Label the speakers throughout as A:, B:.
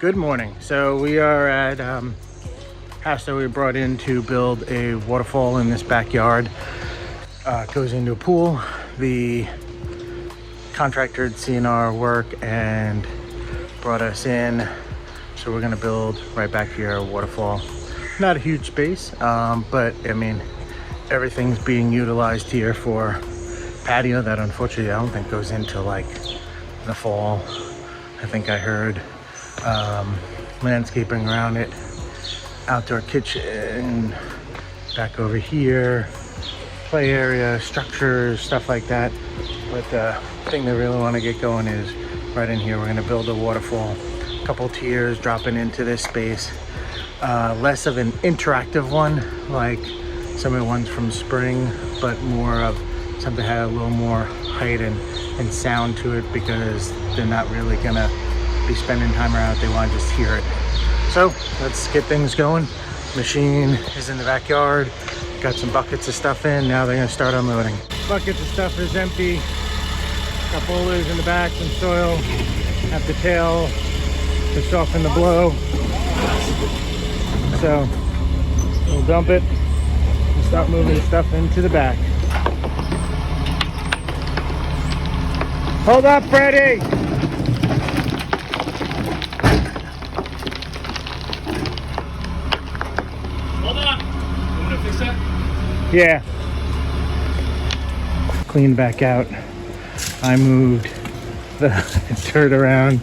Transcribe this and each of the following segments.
A: Good morning. So we are at house that we brought in to build a waterfall in this backyard. Goes into a pool. The contractor had seen our work and brought us in. So we're gonna build right back here a waterfall. Not a huge space, but I mean, everything's being utilized here for patio that unfortunately I don't think goes into like the fall. I think I heard landscaping around it, outdoor kitchen, back over here, play area, structures, stuff like that. But the thing they really want to get going is right in here. We're going to build a waterfall, a couple tiers dropping into this space. Less of an interactive one like some of the ones from spring, but more of something that had a little more height and sound to it, because they're not really gonna be spending time around it. They want to just hear it. So let's get things going. Machine is in the backyard. Got some buckets of stuff in. Now they're gonna start unloading. Buckets of stuff is empty. Got boulders in the back, some soil. Have the tail to soften the blow. So we'll dump it and start moving stuff into the back. Hold up, Freddie!
B: Hold on. You want to fix that?
A: Yeah. Clean back out. I moved the dirt around.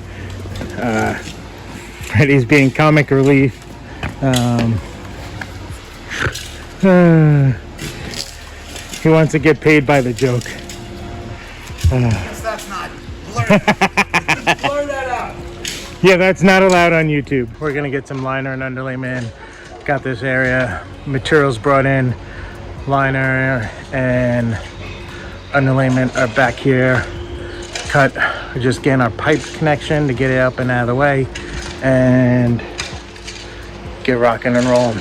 A: Freddie's being comic relief. He wants to get paid by the joke.
B: That's not blur. Blur that out.
A: Yeah, that's not allowed on YouTube. We're gonna get some liner and underlayment. Got this area, materials brought in. Liner and underlayment are back here. Cut, we're just getting our pipe connection to get it up and out of the way and get rocking and rolling.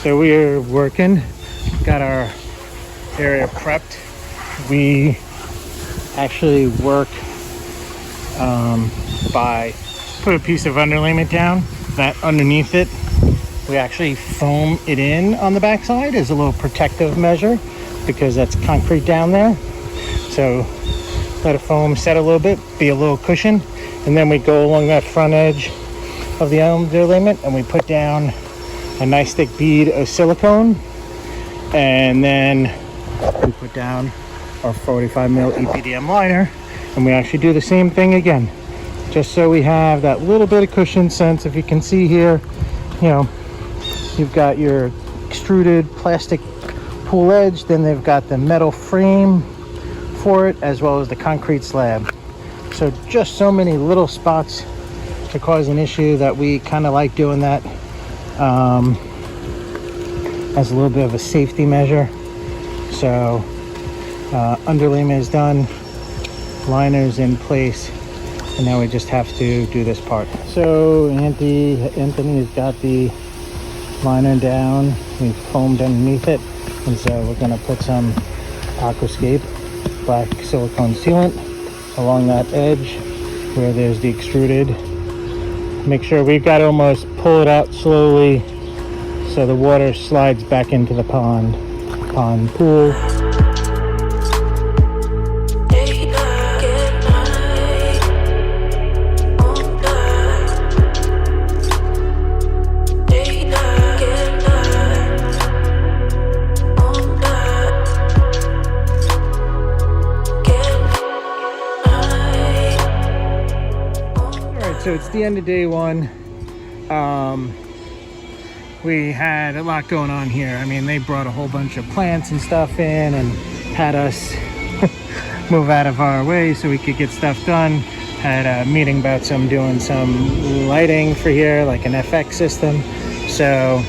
A: So we're working, got our area prepped. We actually work by put a piece of underlayment down, that underneath it we actually foam it in on the backside as a little protective measure, because that's concrete down there. So let it foam set a little bit, be a little cushion, and then we go along that front edge of the underlayment and we put down a nice thick bead of silicone, and then we put down our 45 mil EPDM liner, and we actually do the same thing again, just so we have that little bit of cushion sense. If you can see here, you know, you've got your extruded plastic pool edge, then they've got the metal frame for it, as well as the concrete slab. So just so many little spots to cause an issue that we kind of like doing that as a little bit of a safety measure. So underlayment is done, liner's in place, and now we just have to do this part. So Anthony's got the liner down, we foamed underneath it, and so we're going to put some Aquascape black silicone sealant along that edge where there's the extruded. Make sure we've got to almost pull it out slowly so the water slides back into the pool. So it's the end of day one. we had a lot going on here. I mean, they brought a whole bunch of plants and stuff in and had us move out of our way so we could get stuff done. Had a meeting about doing some lighting for here, like an FX system. So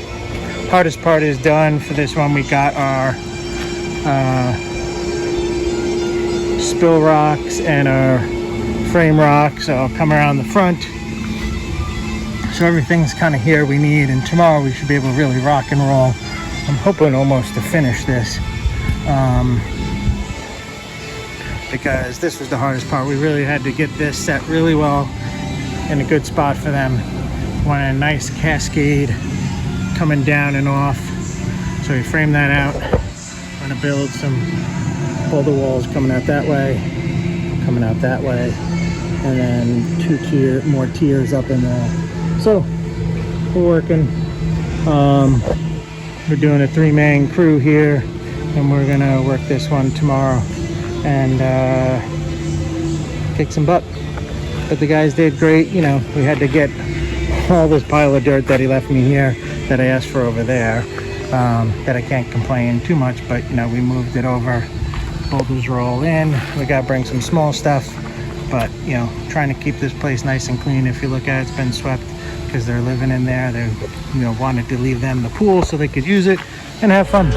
A: hardest part is done for this one. We got our spill rocks and our frame rocks. So I'll come around the front. So everything's kind of here we need, and tomorrow we should be able to really rock and roll. I'm hoping almost to finish this. Because this was the hardest part. We really had to get this set really well in a good spot for them. Want a nice cascade coming down and off. So we framed that out. I'm gonna build some boulder walls coming out that way, coming out that way, and then more tiers up in there. So we're working. We're doing a 3-man crew here, and we're gonna work this one tomorrow and kick some butt. But the guys did great. You know, we had to get all this pile of dirt that he left me here that I asked for over there, that I can't complain too much, but you know, we moved it over. Boulders are all in. We gotta bring some small stuff, but you know, trying to keep this place nice and clean. If you look at it, it's been swept because they're living in there. They, you know, wanted to leave them the pool so they could use it and have fun.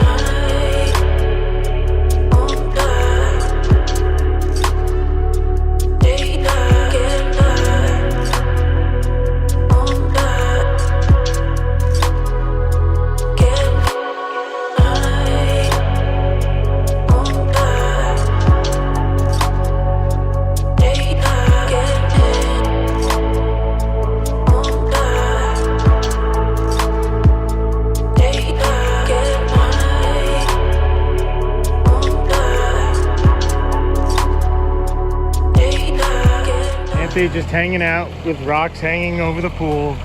A: Just hanging out with rocks hanging over the pool,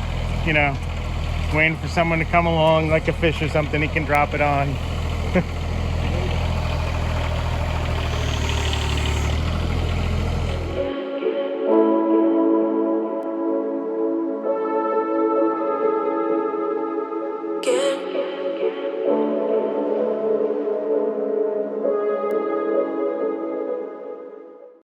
A: you know, waiting for someone to come along like a fish or something he can drop it on.